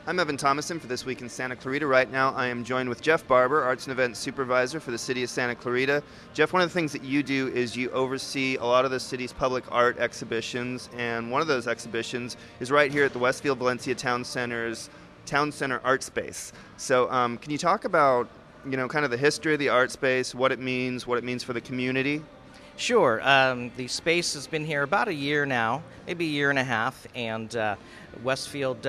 I'm Evan Thomason for This Week in Santa Clarita. Right now I am joined with Jeff Barber, Arts and Events Supervisor for the City of Santa Clarita. Jeff, one of the things that you do is you oversee a lot of the city's public art exhibitions, and one of those exhibitions is right here at the Westfield Valencia Town Center's Town Center Art Space. So can you talk about, kind of the history of the art space, what it means for the community? Sure. The space has been here about a year now, maybe a year and a half, and Westfield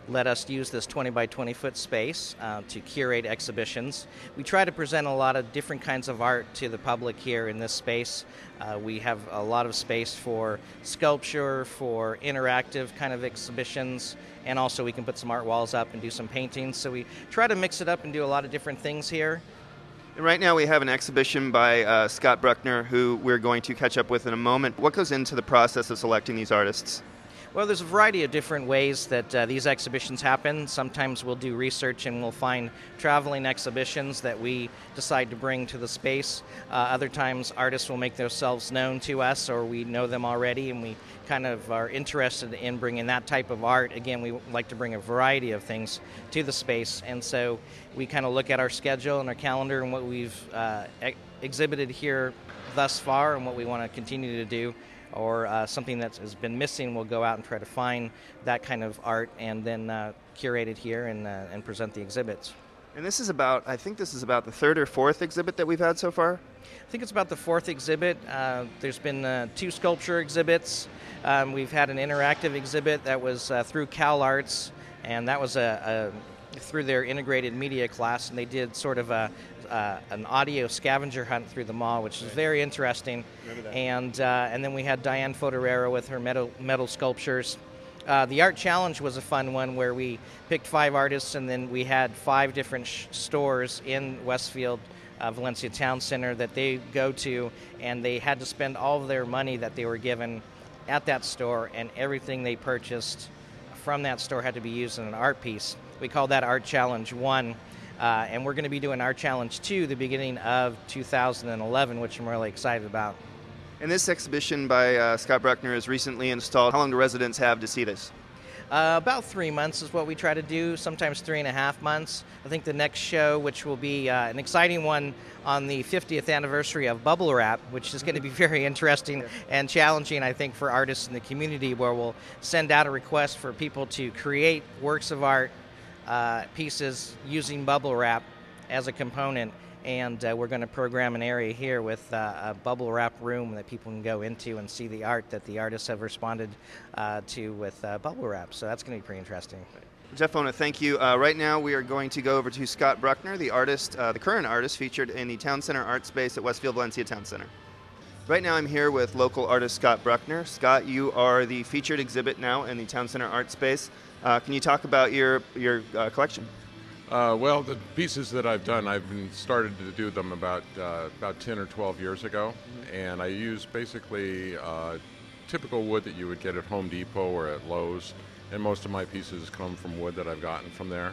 let us use this 20 by 20 foot space to curate exhibitions. We try to present a lot of different kinds of art to the public here in this space. We have a lot of space for sculpture, for interactive kind of exhibitions, and also we can put some art walls up and do some paintings. So we try to mix it up and do a lot of different things here. And right now we have an exhibition by Scott Bruckner, who we're going to catch up with in a moment. What goes into the process of selecting these artists? Well, there's a variety of different ways that these exhibitions happen. Sometimes we'll do research and we'll find traveling exhibitions that we decide to bring to the space. Other times artists will make themselves known to us, or we know them already and we kind of are interested in bringing that type of art. Again, we like to bring a variety of things to the space, and so we kind of look at our schedule and our calendar and what we've exhibited here thus far and what we want to continue to do. Or something that has been missing, we'll go out and try to find that kind of art and then curate it here and present the exhibits. And I think this is about the third or fourth exhibit that we've had so far? I think it's about the fourth exhibit. There's been 2 sculpture exhibits. We've had an interactive exhibit that was through Cal Arts, and that was through their integrated media class, and they did sort of an audio scavenger hunt through the mall, which is very interesting. And then we had Diane Fotorero with her metal sculptures. The art challenge was a fun one where we picked 5 artists, and then we had 5 different stores in Westfield Valencia Town Center that they go to, and they had to spend all of their money that they were given at that store, and everything they purchased from that store had to be used in an art piece. We call that Art Challenge 1. And we're going to be doing Art Challenge 2 the beginning of 2011, which I'm really excited about. And this exhibition by Scott Bruckner is recently installed. How long do residents have to see this? About 3 months is what we try to do, sometimes 3.5 months. I think the next show, which will be an exciting one on the 50th anniversary of Bubble Wrap, which is going to be very interesting and challenging, I think, for artists in the community, where we'll send out a request for people to create works of art, pieces using bubble wrap as a component, and we're going to program an area here with a bubble wrap room that people can go into and see the art that the artists have responded to with bubble wrap. So that's going to be pretty interesting. Jeff, I want to thank you. Right now we are going to go over to Scott Bruckner, the artist, the current artist featured in the Town Center Art Space at Westfield Valencia Town Center. Right now I'm here with local artist Scott Bruckner. Scott, you are the featured exhibit now in the Town Center Art Space. Can you talk about your collection? Well, the pieces that I've done, started to do them about 10 or 12 years ago, and I use basically typical wood that you would get at Home Depot or at Lowe's, and most of my pieces come from wood that I've gotten from there.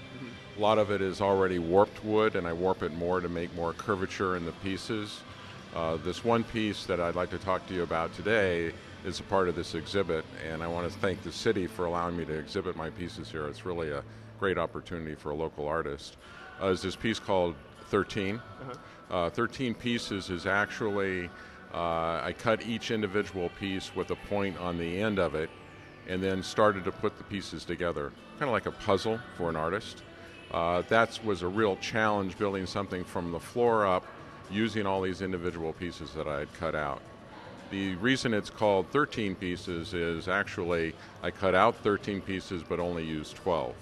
A lot of it is already warped wood, and I warp it more to make more curvature in the pieces. This one piece that I'd like to talk to you about today is a part of this exhibit, and I want to thank the city for allowing me to exhibit my pieces here. It's really a great opportunity for a local artist. Is this piece called 13. 13 pieces is actually, I cut each individual piece with a point on the end of it, and then started to put the pieces together, kind of like a puzzle for an artist. That was a real challenge, building something from the floor up using all these individual pieces that I had cut out. The reason it's called 13 pieces is actually I cut out 13 pieces but only used 12.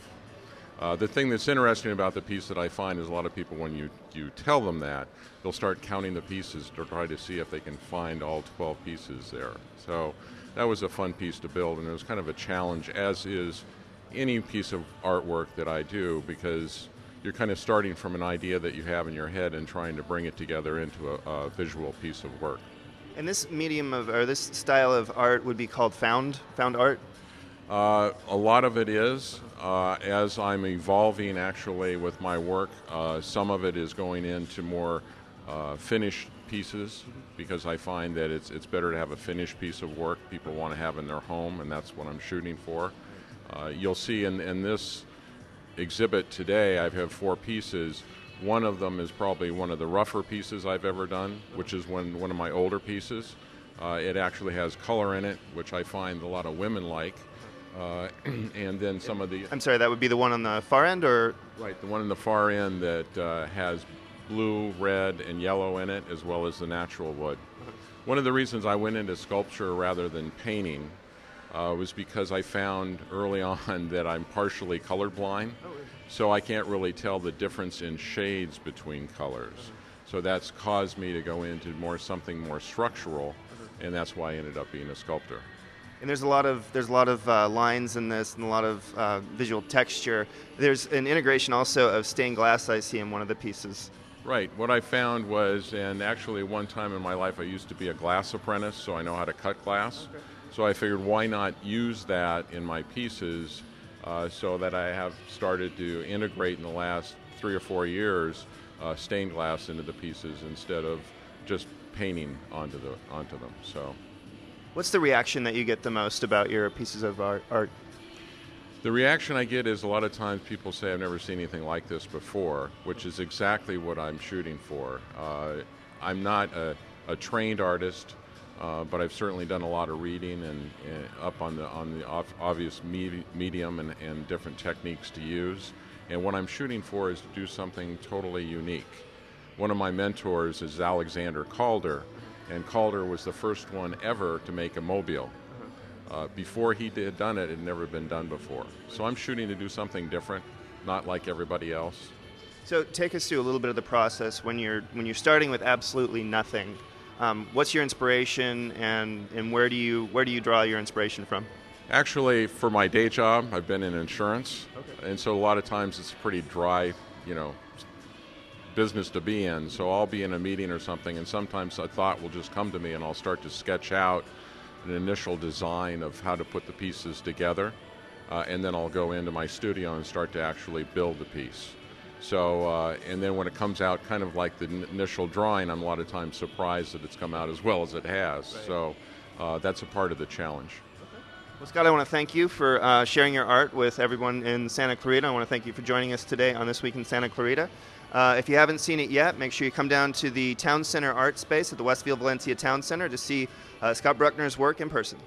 The thing that's interesting about the piece that I find is a lot of people, when you tell them that, they'll start counting the pieces to try to see if they can find all 12 pieces there. So that was a fun piece to build, and it was kind of a challenge, as is any piece of artwork that I do, because you're kind of starting from an idea that you have in your head and trying to bring it together into a visual piece of work. And this medium or this style of art would be called found art? A lot of it is. As I'm evolving actually with my work, some of it is going into more finished pieces, because I find that it's better to have a finished piece of work people want to have in their home, and that's what I'm shooting for. You'll see in this exhibit today, I have 4 pieces. One of them is probably one of the rougher pieces I've ever done, which is one of my older pieces. It actually has color in it, which I find a lot of women like. And then some of the... I'm sorry, that would be the one on the far end, or? Right, the one on the far end that has blue, red, and yellow in it, as well as the natural wood. One of the reasons I went into sculpture rather than painting was because I found early on that I'm partially colorblind, so I can't really tell the difference in shades between colors. So that's caused me to go into something more structural, and that's why I ended up being a sculptor. And there's a lot of lines in this, and a lot of visual texture. There's an integration also of stained glass I see in one of the pieces. Right. What I found was, and actually one time in my life I used to be a glass apprentice, so I know how to cut glass. Okay. So I figured, why not use that in my pieces, so that I have started to integrate in the last 3 or 4 years stained glass into the pieces instead of just painting onto them. So, what's the reaction that you get the most about your pieces of art? The reaction I get is a lot of times people say, I've never seen anything like this before, which is exactly what I'm shooting for. I'm not a trained artist, but I've certainly done a lot of reading and up on the obvious medium and different techniques to use. And what I'm shooting for is to do something totally unique. One of my mentors is Alexander Calder, and Calder was the first one ever to make a mobile. Before he had done it, it had never been done before. So I'm shooting to do something different, not like everybody else. So take us through a little bit of the process when you're starting with absolutely nothing. What's your inspiration, and where do you draw your inspiration from? Actually, for my day job, I've been in insurance, and so a lot of times it's a pretty dry, business to be in. So I'll be in a meeting or something, and sometimes a thought will just come to me, and I'll start to sketch out an initial design of how to put the pieces together, and then I'll go into my studio and start to actually build the piece. So, and then when it comes out kind of like the initial drawing, I'm a lot of times surprised that it's come out as well as it has. Right. So that's a part of the challenge. Okay. Well, Scott, I want to thank you for sharing your art with everyone in Santa Clarita. I want to thank you for joining us today on This Week in Santa Clarita. If you haven't seen it yet, make sure you come down to the Town Center art space at the Westfield Valencia Town Center to see Scott Bruckner's work in person.